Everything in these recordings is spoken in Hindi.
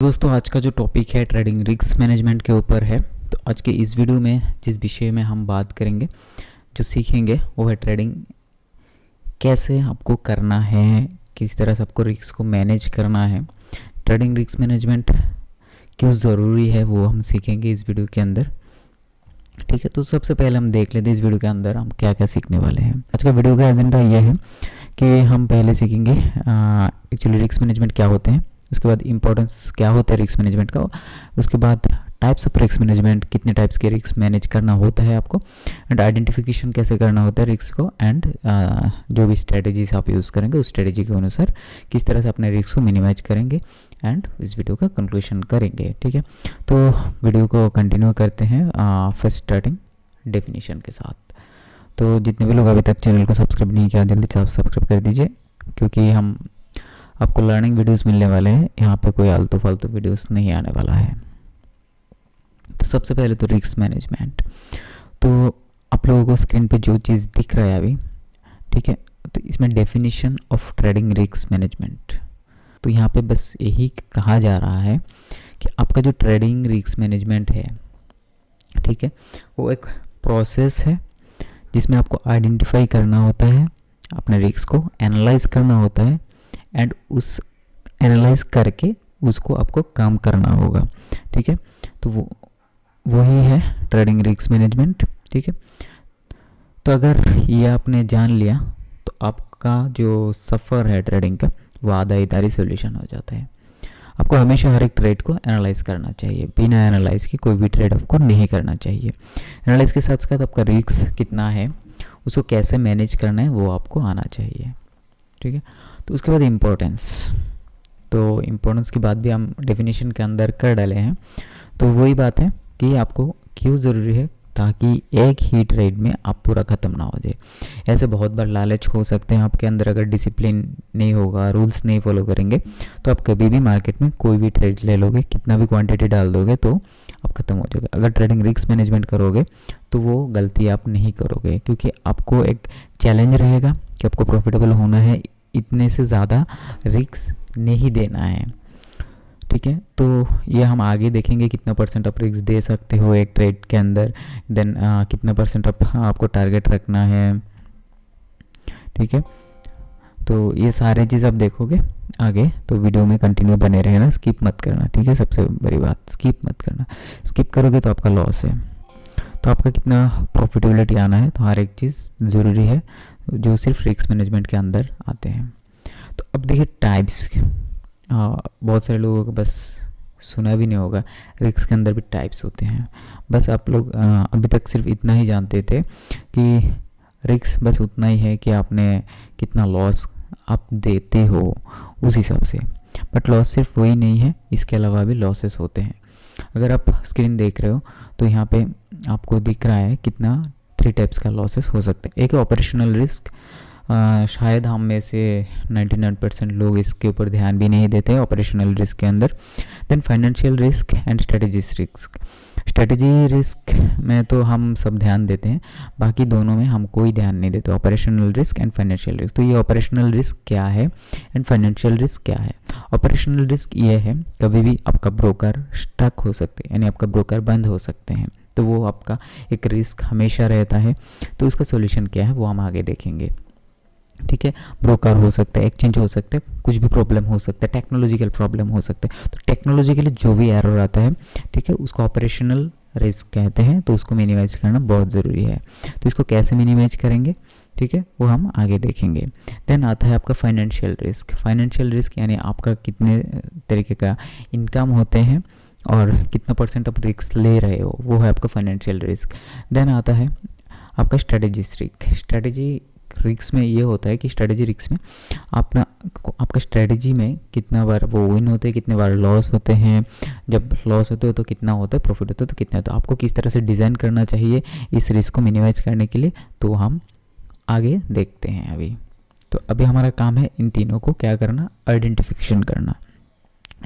दोस्तों आज का जो टॉपिक है ट्रेडिंग रिस्क मैनेजमेंट के ऊपर है। तो आज के इस वीडियो में जिस विषय में हम बात करेंगे, जो सीखेंगे, वो है ट्रेडिंग कैसे आपको करना है, किस तरह से आपको रिस्क को मैनेज करना है, ट्रेडिंग रिस्क मैनेजमेंट क्यों ज़रूरी है, वो हम सीखेंगे इस वीडियो के अंदर। ठीक है, तो सबसे पहले हम देख लेते हैं इस वीडियो के अंदर हम क्या क्या सीखने वाले हैं। आज का वीडियो का एजेंडा ये है कि हम पहले सीखेंगे एक्चुअली रिस्क मैनेजमेंट क्या होते हैं, उसके बाद इंपॉर्टेंस क्या होता है रिस्क मैनेजमेंट का, उसके बाद टाइप्स ऑफ रिस्क मैनेजमेंट, कितने टाइप्स के रिस्क मैनेज करना होता है आपको, एंड आइडेंटिफिकेशन कैसे करना होता है रिस्क को, एंड जो भी स्ट्रेटजीज आप यूज़ करेंगे उस स्ट्रेटजी के अनुसार किस तरह से अपने रिस्क को मिनिमाइज करेंगे, एंड इस वीडियो का कंक्लूजन करेंगे। ठीक है, तो वीडियो को कंटिन्यू करते हैं फर्स्ट स्टार्टिंग डेफिनेशन के साथ। तो जितने भी लोग अभी तक चैनल को सब्सक्राइब नहीं किया जल्दी से सब्सक्राइब कर दीजिए, क्योंकि हम आपको लर्निंग वीडियोस मिलने वाले हैं, यहाँ पे कोई आलतू फालतू वीडियोस नहीं आने वाला है। तो सबसे पहले तो रिस्क मैनेजमेंट, तो आप लोगों को स्क्रीन पे जो चीज़ दिख रहा है अभी, ठीक है, तो इसमें definition of trading risk management, तो यहाँ पे बस यही कहा जा रहा है कि आपका जो ट्रेडिंग रिस्क मैनेजमेंट है, ठीक है, वो एक प्रोसेस है जिसमें आपको आइडेंटिफाई करना होता है, अपने रिस्क को एनालाइज करना होता है, एंड उस एनालाइज करके उसको आपको काम करना होगा। ठीक है, तो वही है ट्रेडिंग रिस्क मैनेजमेंट। ठीक है, तो अगर ये आपने जान लिया तो आपका जो सफ़र है ट्रेडिंग का वो आधा इधर ही सोल्यूशन हो जाता है। आपको हमेशा हर एक ट्रेड को एनालाइज करना चाहिए, बिना एनालाइज के कोई भी ट्रेड आपको नहीं करना चाहिए। एनालाइज के साथ साथ आपका रिस्क कितना है, उसको कैसे मैनेज करना है, वो आपको आना चाहिए। ठीक है, तो उसके बाद इम्पोर्टेंस, तो इम्पोर्टेंस की बात भी हम डेफिनेशन के अंदर कर डाले हैं। तो वही बात है कि आपको क्यों ज़रूरी है, ताकि एक ही ट्रेड में आप पूरा ख़त्म ना हो जाए। ऐसे बहुत बार लालच हो सकते हैं आपके अंदर, अगर डिसिप्लिन नहीं होगा, रूल्स नहीं फॉलो करेंगे, तो आप कभी भी मार्केट में कोई भी ट्रेड ले लोगे, कितना भी क्वांटिटी डाल दोगे तो आप ख़त्म हो जाओगे। अगर ट्रेडिंग रिस्क मैनेजमेंट करोगे तो वो गलती आप नहीं करोगे, क्योंकि आपको एक चैलेंज रहेगा कि आपको प्रॉफिटेबल होना है, इतने से ज़्यादा रिस्क नहीं देना है। ठीक है, तो ये हम आगे देखेंगे कितना परसेंट आप रिस्क दे सकते हो एक ट्रेड के अंदर, देन कितना परसेंट आपको टारगेट रखना है। ठीक है, तो ये सारे चीज़ आप देखोगे आगे, तो वीडियो में कंटिन्यू बने रहना, स्किप मत करना। ठीक है, सबसे बड़ी बात स्किप मत करना, स्किप करोगे तो आपका लॉस है। तो आपका कितना प्रॉफिटेबिलिटी आना है, तो हर एक चीज़ ज़रूरी है जो सिर्फ रिस्क मैनेजमेंट के अंदर आते हैं। तो अब देखिए टाइप्स, बहुत सारे लोगों को बस सुना भी नहीं होगा, रिस्क के अंदर भी टाइप्स होते हैं। बस आप लोग अभी तक सिर्फ इतना ही जानते थे कि रिस्क बस उतना ही है कि आपने कितना लॉस आप देते हो उस हिसाब से, बट लॉस सिर्फ वही नहीं है, इसके अलावा भी लॉसेस होते हैं। अगर आप स्क्रीन देख रहे हो तो यहाँ पे आपको दिख रहा है कितना 3 टाइप्स का लॉसेस हो सकते हैं। एक है ऑपरेशनल रिस्क, शायद हम में से 99% लोग इसके ऊपर ध्यान भी नहीं देते ऑपरेशनल रिस्क के अंदर। Then financial risk and strategy risk, strategy risk में तो हम सब ध्यान देते हैं, बाकी दोनों में हम कोई ध्यान नहीं देते, operational risk and financial risk. तो ये ऑपरेशनल रिस्क क्या है एंड फाइनेंशियल रिस्क क्या है। ऑपरेशनल रिस्क ये है कभी भी आपका ब्रोकर स्टक हो सकते हैं, यानी आपका ब्रोकर बंद हो सकते हैं, तो वो आपका एक रिस्क हमेशा रहता है। तो उसका सोल्यूशन क्या है वो हम आगे देखेंगे। ठीक है, ब्रोकर हो सकता है, एक्सचेंज हो सकता है, कुछ भी प्रॉब्लम हो सकता है, टेक्नोलॉजिकल प्रॉब्लम हो सकता है। तो टेक्नोलॉजिकली जो भी एरर आता है, ठीक है, उसको ऑपरेशनल रिस्क कहते हैं, तो उसको मिनिमाइज करना बहुत ज़रूरी है। तो इसको कैसे मिनिमाइज करेंगे, ठीक है, वो हम आगे देखेंगे। देन आता है आपका फाइनेंशियल रिस्क। फाइनेंशियल रिस्क यानी आपका कितने तरीके का इनकम होते हैं और कितना परसेंट आप रिस्क ले रहे हो, वो है आपका फाइनेंशियल रिस्क। देन आता है आपका स्ट्रेटेजी रिस्क। स्ट्रेटेजी रिस्क में ये होता है कि स्ट्रेटेजी रिस्क में आपका स्ट्रेटेजी में कितना बार वो विन होते हैं, कितने बार लॉस होते हैं, जब लॉस होते हो तो कितना होता है, प्रॉफिट होता है तो कितना होता है, आपको किस तरह से डिज़ाइन करना चाहिए इस रिस्क को मिनिमाइज करने के लिए, तो हम आगे देखते हैं अभी। तो अभी हमारा काम है इन तीनों को क्या करना, आइडेंटिफिकेशन करना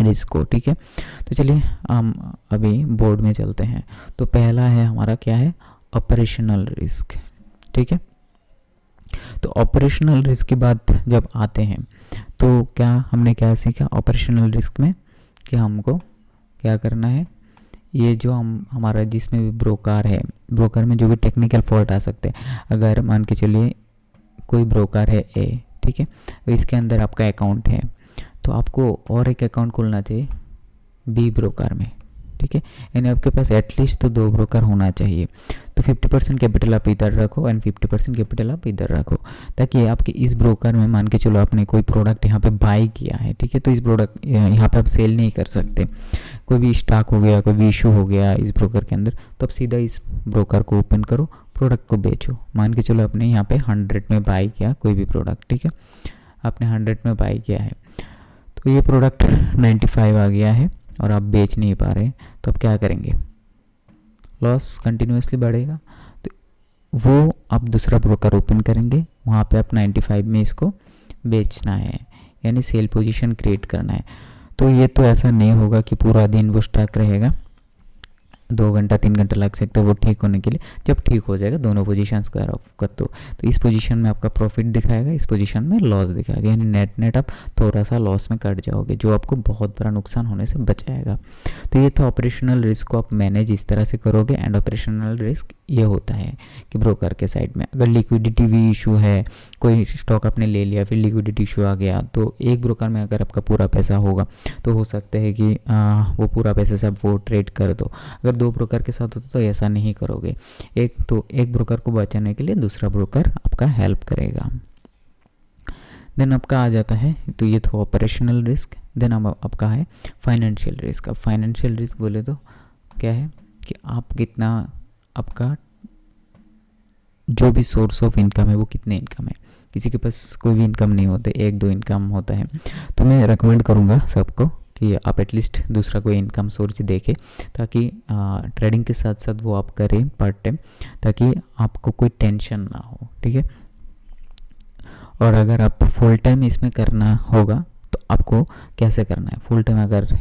रिस्क को। ठीक है, तो चलिए हम अभी बोर्ड में चलते हैं। तो पहला है हमारा क्या है, ऑपरेशनल रिस्क। ठीक है, तो ऑपरेशनल रिस्क की बात जब आते हैं तो क्या हमने क्या सीखा ऑपरेशनल रिस्क में, कि हमको क्या करना है, ये जो हमारा जिसमें भी ब्रोकर है, ब्रोकर में जो भी टेक्निकल फॉल्ट आ सकते हैं, अगर मान के चलिए कोई ब्रोकर है ए, ठीक है, तो इसके अंदर आपका अकाउंट है, तो आपको और एक अकाउंट खोलना चाहिए बी ब्रोकर में, ठीक है। यानी आपके पास एटलीस्ट तो 2 ब्रोकर होना चाहिए। तो 50% कैपिटल आप इधर रखो एंड 50% कैपिटल आप इधर रखो, ताकि आपके इस ब्रोकर में मान के चलो आपने कोई प्रोडक्ट यहाँ पे बाई किया है, ठीक है, तो इस प्रोडक्ट यहाँ पे आप सेल नहीं कर सकते, कोई भी स्टॉक हो गया, कोई भी इशू हो गया इस ब्रोकर के अंदर, तो आप सीधा इस ब्रोकर को ओपन करो, प्रोडक्ट को बेचो। मान के चलो आपने यहाँ पे 100 में बाई किया कोई भी प्रोडक्ट, ठीक है, आपने 100 में बाई किया है, तो ये प्रोडक्ट 95 आ गया है और आप बेच नहीं पा रहे, तो आप क्या करेंगे, लॉस कंटिन्यूसली बढ़ेगा, तो वो आप दूसरा ब्रोकर ओपन करेंगे, वहाँ पे आप 95 में इसको बेचना है, यानी सेल पोजीशन क्रिएट करना है। तो ये तो ऐसा नहीं होगा कि पूरा दिन वो स्टक रहेगा, 2 घंटा 3 घंटा लग सकता है वो ठीक होने के लिए। जब ठीक हो जाएगा दोनों पोजीशन स्क्वायर ऑफ कर दो, तो इस पोजीशन में आपका प्रॉफिट दिखाएगा, इस पोजीशन में लॉस दिखाएगा, यानी नेट नेट आप थोड़ा सा लॉस में कट जाओगे, जो आपको बहुत बड़ा नुकसान होने से बचाएगा। तो ये तो ऑपरेशनल रिस्क को आप मैनेज इस तरह से करोगे। एंड ऑपरेशनल रिस्क ये होता है कि ब्रोकर के साइड में अगर लिक्विडिटी भी इशू है, कोई स्टॉक आपने ले लिया फिर लिक्विडिटी इशू आ गया, तो एक ब्रोकर में अगर आपका पूरा पैसा होगा तो हो सकता है कि वो पूरा पैसा सब वो ट्रेड कर दो। अगर 2 ब्रोकर के साथ होता तो ऐसा नहीं करोगे, एक ब्रोकर को बचाने के लिए दूसरा ब्रोकर आपका हेल्प करेगा। देन आपका आ जाता है, तो ये तो ऑपरेशनल रिस्क। देन अब आपका है फाइनेंशियल रिस्क। अब फाइनेंशियल रिस्क बोले तो क्या है कि आप कितना, आपका जो भी सोर्स ऑफ इनकम है वो कितने इनकम है। किसी के पास कोई भी इनकम नहीं होते, 1-2 इनकम होता है, तो मैं रेकमेंड करूँगा सबको कि आप एटलीस्ट दूसरा कोई इनकम सोर्स देखें, ताकि ट्रेडिंग के साथ साथ वो आप करें पार्ट टाइम, ताकि आपको कोई टेंशन ना हो, ठीक है। और अगर आप फुल टाइम इसमें करना होगा तो आपको कैसे करना है, फुल टाइम अगर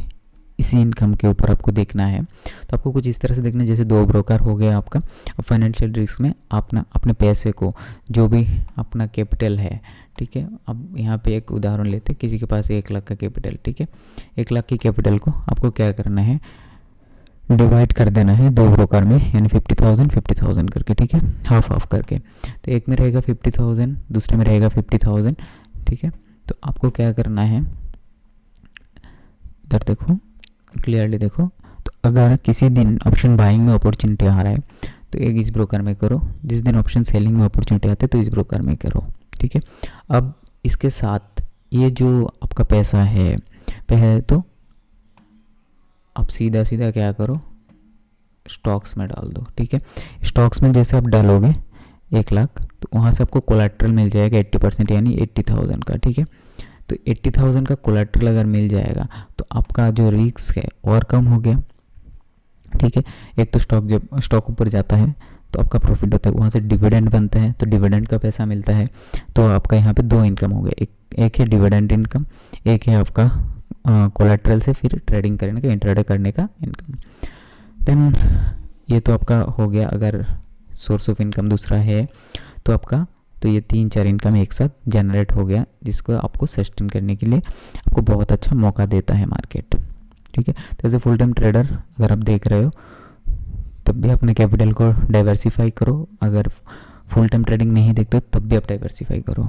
इसी इनकम के ऊपर आपको देखना है तो आपको कुछ इस तरह से देखना है, जैसे 2 ब्रोकर हो गया आपका। अब फाइनेंशियल रिस्क में अपना अपने पैसे को, जो भी अपना कैपिटल है, ठीक है, अब यहाँ पे एक उदाहरण लेते हैं, किसी के पास 1 लाख का कैपिटल, ठीक है, 1 लाख की कैपिटल को आपको क्या करना है, डिवाइड कर देना है 2 ब्रोकर में, यानी 50,000 करके, ठीक है, हाफ हाफ करके। तो एक में रहेगा 50,000, दूसरे में रहेगा 50,000, ठीक है। तो आपको क्या करना है, इधर देखो, क्लियरली देखो, तो अगर किसी दिन ऑप्शन बाइंग में अपॉर्चुनिटी आ रहा है तो एक इस ब्रोकर में करो, जिस दिन ऑप्शन सेलिंग में अपॉर्चुनिटी आते तो इस ब्रोकर में करो, ठीक है। अब इसके साथ ये जो आपका पैसा है, पहले तो आप सीधा सीधा क्या करो, स्टॉक्स में डाल दो, ठीक है। स्टॉक्स में जैसे आप डालोगे 1 लाख, तो वहाँ से आपको कोलैटरल मिल जाएगा 80%, यानी 80,000 का, ठीक है। तो 80,000 का कोलैटरल अगर मिल जाएगा तो आपका जो रिस्क है और कम हो गया, ठीक है। एक तो जब स्टॉक ऊपर जाता है तो आपका प्रॉफिट होता है, वहाँ से डिविडेंड बनता है, तो डिविडेंड का पैसा मिलता है, तो आपका यहाँ पे 2 इनकम हो गया, एक है डिविडेंड इनकम, एक है आपका कोलैटरल से फिर ट्रेडिंग करने का, इंट्राडे करने का इनकम। देन ये तो आपका हो गया, अगर सोर्स ऑफ इनकम दूसरा है तो आपका, तो ये 3-4 इनकम एक साथ जनरेट हो गया, जिसको आपको सस्टेन करने के लिए आपको बहुत अच्छा मौका देता है मार्केट, ठीक है। तो as a full time trader अगर आप देख रहे हो तब भी अपने कैपिटल को डाइवर्सिफाई करो, अगर फुल टाइम ट्रेडिंग नहीं देखते तब भी आप डाइवर्सिफाई करो।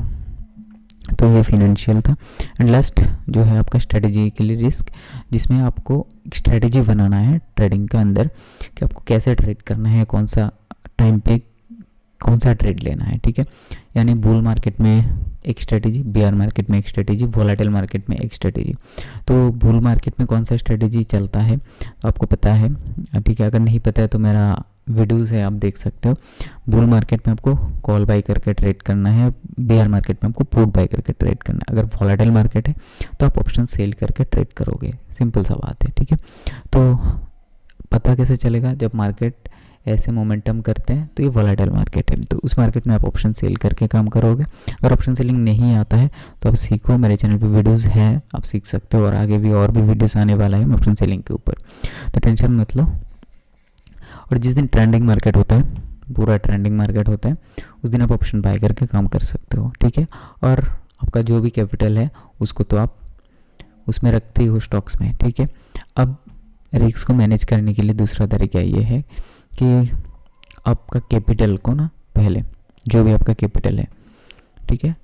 तो ये फिनेंशियल था। एंड लास्ट जो है आपका स्ट्रेटजी के लिए रिस्क, जिसमें आपको एक स्ट्रेटजी बनाना है ट्रेडिंग के अंदर कि आपको कैसे ट्रेड करना है, कौन सा टाइम पे कौन सा ट्रेड लेना है, ठीक है। यानी बुल मार्केट में एक स्ट्रेटजी, बेयर मार्केट में एक स्ट्रेटजी, वोलेटाइल मार्केट में एक स्ट्रेटजी। तो बुल मार्केट में कौन सा स्ट्रेटजी चलता है आपको पता है, ठीक है। अगर नहीं पता है तो मेरा वीडियोज़ है, आप देख सकते हो। बुल मार्केट में आपको कॉल बाई करके ट्रेड करना है, बेयर मार्केट में आपको पुट बाई करके ट्रेड करना है। अगर वोलेटाइल मार्केट है तो आप ऑप्शन सेल करके ट्रेड करोगे, सिंपल सा बात है, ठीक है। तो पता कैसे चलेगा, जब मार्केट ऐसे मोमेंटम करते हैं तो ये वोलेटाइल मार्केट है, तो उस मार्केट में आप ऑप्शन सेल करके काम करोगे। अगर ऑप्शन सेलिंग नहीं आता है तो आप सीखो, मेरे चैनल पे वीडियोस हैं, आप सीख सकते हो, और आगे भी और भी वीडियोस आने वाला है ऑप्शन सेलिंग के ऊपर, तो टेंशन मत लो। और जिस दिन ट्रेंडिंग मार्केट होता है, पूरा ट्रेंडिंग मार्केट होता है, उस दिन आप ऑप्शन बाय करके काम कर सकते हो, ठीक है। और आपका जो भी कैपिटल है उसको तो आप उसमें रखते हो स्टॉक्स में, ठीक है। अब रिस्क को मैनेज करने के लिए दूसरा तरीका ये है कि आपका कैपिटल को ना, पहले जो भी आपका कैपिटल है, ठीक है,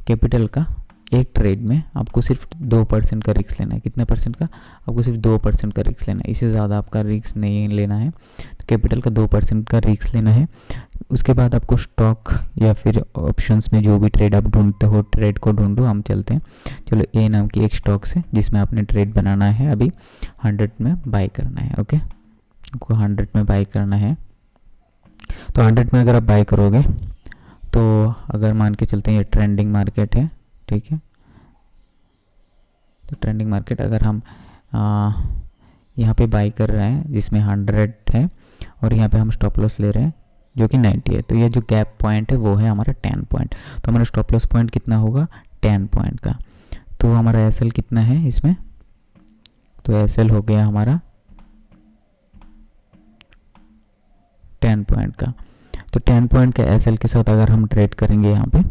कैपिटल का एक ट्रेड में आपको सिर्फ 2% का रिस्क लेना है। कितना परसेंट का? आपको सिर्फ 2% का रिस्क लेना है, इससे ज़्यादा आपका रिस्क नहीं लेना है। तो कैपिटल का 2% का रिस्क लेना है। उसके बाद आपको स्टॉक या फिर ऑप्शंस में जो भी ट्रेड आप ढूंढते हो, ट्रेड को ढूंढो। हम चलते हैं, चलो ए नाम की एक स्टॉक से जिसमें आपने ट्रेड बनाना है, अभी 100 में बाई करना है। ओके, आपको 100 में बाई करना है। तो 100 में अगर आप बाई करोगे तो अगर मान के चलते हैं ये ट्रेंडिंग मार्केट है, ठीक है। तो ट्रेंडिंग मार्केट अगर हम यहाँ पे बाई कर रहे हैं जिसमें 100 है और यहाँ पे हम स्टॉप लॉस ले रहे हैं जो कि 90 है, तो ये जो गैप पॉइंट है वो है हमारा 10 पॉइंट। तो हमारा स्टॉप लॉस पॉइंट कितना होगा? 10 पॉइंट का। तो हमारा एसएल कितना है इसमें? तो एसएल हो गया हमारा 10 पॉइंट का। तो 10 पॉइंट का एसएल के साथ अगर हम ट्रेड करेंगे यहाँ पे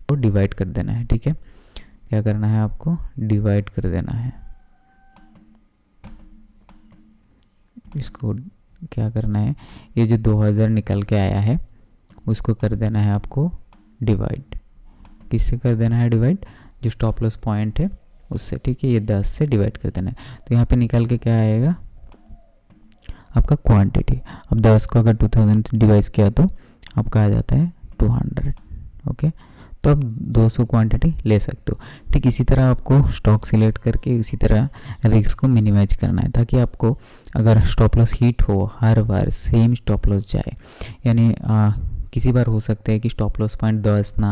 तो डिवाइड कर देना है, ठीक है। क्या करना है आपको? डिवाइड कर देना है। इसको क्या करना है, ये जो 2000 निकल के आया है उसको कर देना है आपको डिवाइड। किससे कर देना है डिवाइड? जो स्टॉप लॉस पॉइंट है उससे, ठीक है। ये 10 से डिवाइड कर देना है। तो यहाँ पे निकल के क्या आएगा आपका क्वांटिटी। अब 10 को अगर 2000 से डिवाइड किया तो आपका आ जाता है 200। ओके, तो आप 200 क्वांटिटी ले सकते हो। ठीक इसी तरह आपको स्टॉक सिलेक्ट करके इसी तरह रिस्क को मिनिमाइज करना है, ताकि आपको अगर स्टॉप लॉस हिट हो हर बार सेम स्टॉप लॉस जाए। यानी किसी बार हो सकता है कि स्टॉप लॉस पॉइंट 10 ना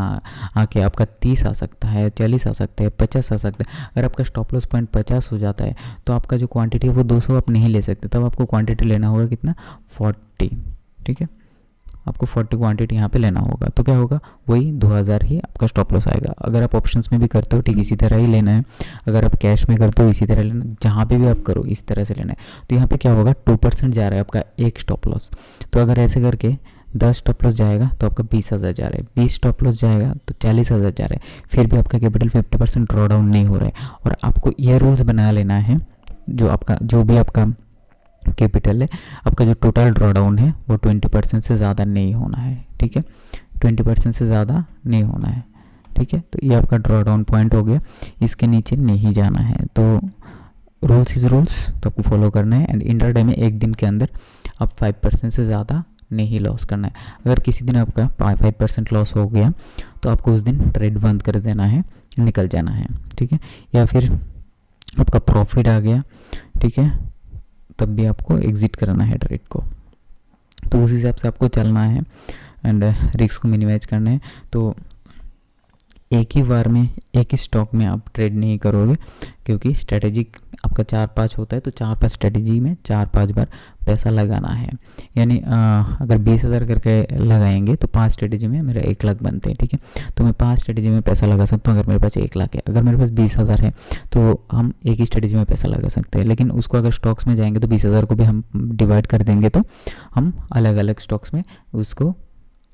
आके आपका 30 आ सकता है, 40 आ सकता है, 50 आ सकता है। अगर आपका स्टॉप लॉस पॉइंट 50 हो जाता है तो आपका जो क्वांटिटी है वो 200 आप नहीं ले सकते। तब आपको क्वांटिटी लेना होगा कितना? 40, ठीक है। आपको 40 क्वांटिटी यहाँ पे लेना होगा। तो क्या होगा? वही 2000 ही आपका स्टॉप लॉस आएगा। अगर आप ऑप्शंस में भी करते हो ठीक इसी तरह ही लेना है। अगर आप कैश में करते हो इसी तरह लेना, जहाँ पे भी आप करो इस तरह से लेना है। तो यहाँ पे क्या होगा? 2% जा रहा है आपका एक स्टॉप लॉस। तो अगर ऐसे करके 10 स्टॉप लॉस जाएगा तो आपका 20,000 जा रहा है, 20 स्टॉप लॉस जाएगा तो 40,000 जा रहा है। फिर भी आपका कैपिटल 50% ड्रॉ डाउन नहीं हो रहा है। और आपको ये रूल्स बना लेना है, जो भी आपका कैपिटल है, आपका जो टोटल ड्रॉ डाउन है वो 20% से ज़्यादा नहीं होना है, ठीक है। 20% से ज़्यादा नहीं होना है, ठीक है। तो ये आपका ड्रॉ डाउन पॉइंट हो गया, इसके नीचे नहीं जाना है। तो रूल्स इज रूल्स, तो आपको फॉलो करना है। एंड इंट्राडे में एक दिन के अंदर आप 5% से ज़्यादा नहीं लॉस करना है। अगर किसी दिन आपका 5% लॉस हो गया तो आपको उस दिन ट्रेड बंद कर देना है, निकल जाना है, ठीक है। या फिर आपका प्रॉफिट आ गया, ठीक है, तब भी आपको एग्जिट करना है ट्रेड को। तो उस हिसाब से आपको चलना है एंड रिस्क को मिनिमाइज करना है। तो एक ही बार में एक ही स्टॉक में आप ट्रेड नहीं करोगे, क्योंकि स्ट्रेटेजिक आपका 4-5 होता है। तो 4-5 स्ट्रेटेजी में 4-5 बार पैसा लगाना है। यानी अगर 20,000 करके लगाएंगे तो 5 स्ट्रेटेजी में मेरा 1 लाख बनते हैं, ठीक है। तो मैं 5 स्ट्रेटेजी में पैसा लगा सकता हूँ अगर मेरे पास 1 लाख है। अगर मेरे पास 20,000 है तो हम एक ही स्ट्रेटेजी में पैसा लगा सकते हैं। लेकिन उसको अगर स्टॉक्स में जाएंगे तो 20,000 को भी हम डिवाइड कर देंगे, तो हम अलग अलग स्टॉक्स में उसको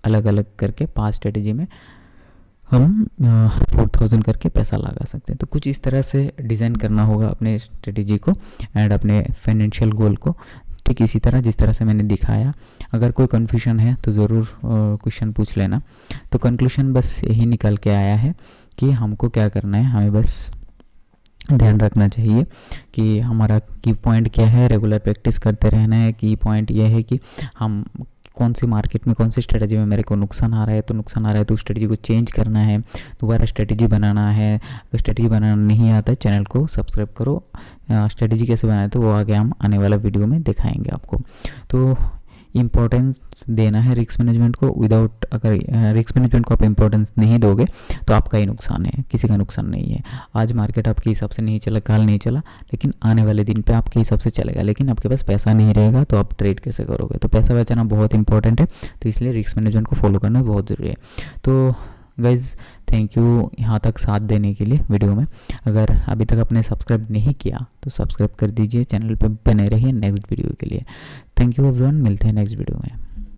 अलग अलग करके 5 स्ट्रेटेजी में हम 4,000 करके पैसा लगा सकते हैं। तो कुछ इस तरह से डिज़ाइन करना होगा अपने स्ट्रेटेजी को एंड अपने फाइनेंशियल गोल को, ठीक इसी तरह जिस तरह से मैंने दिखाया। अगर कोई कन्फ्यूजन है तो ज़रूर क्वेश्चन पूछ लेना। तो कंक्लूजन बस यही निकल के आया है कि हमको क्या करना है, हमें बस ध्यान रखना चाहिए कि हमारा की पॉइंट क्या है, रेगुलर प्रैक्टिस करते रहना है। की पॉइंट यह है कि हम कौन सी मार्केट में कौन सी स्ट्रेटजी में मेरे को नुकसान आ रहा है, तो नुकसान आ रहा है तो स्ट्रेटजी को चेंज करना है, दोबारा स्ट्रेटजी बनाना है। अगर स्ट्रेटजी बनाना नहीं आता है चैनल को सब्सक्राइब करो। स्ट्रेटजी कैसे बनाए तो वो आगे हम आने वाला वीडियो में दिखाएंगे आपको। तो इम्पोर्टेंस देना है रिस्क मैनेजमेंट को। विदाउट अगर रिस्क मैनेजमेंट को आप इम्पोर्टेंस नहीं दोगे तो आपका ही नुकसान है, किसी का नुकसान नहीं है। आज मार्केट आपके हिसाब से नहीं चला, कल नहीं चला, लेकिन आने वाले दिन पे आपके हिसाब से चलेगा। लेकिन आपके पास पैसा नहीं रहेगा तो आप ट्रेड कैसे करोगे? तो पैसा बचाना बहुत इंपॉर्टेंट है। तो इसलिए रिस्क मैनेजमेंट को फॉलो करना बहुत ज़रूरी है। तो गाइज़ थैंक यू यहाँ तक साथ देने के लिए वीडियो में। अगर अभी तक आपने सब्सक्राइब नहीं किया तो सब्सक्राइब कर दीजिए, चैनल पे बने रहिए नेक्स्ट वीडियो के लिए। थैंक यू एवरीवन, मिलते हैं नेक्स्ट वीडियो में।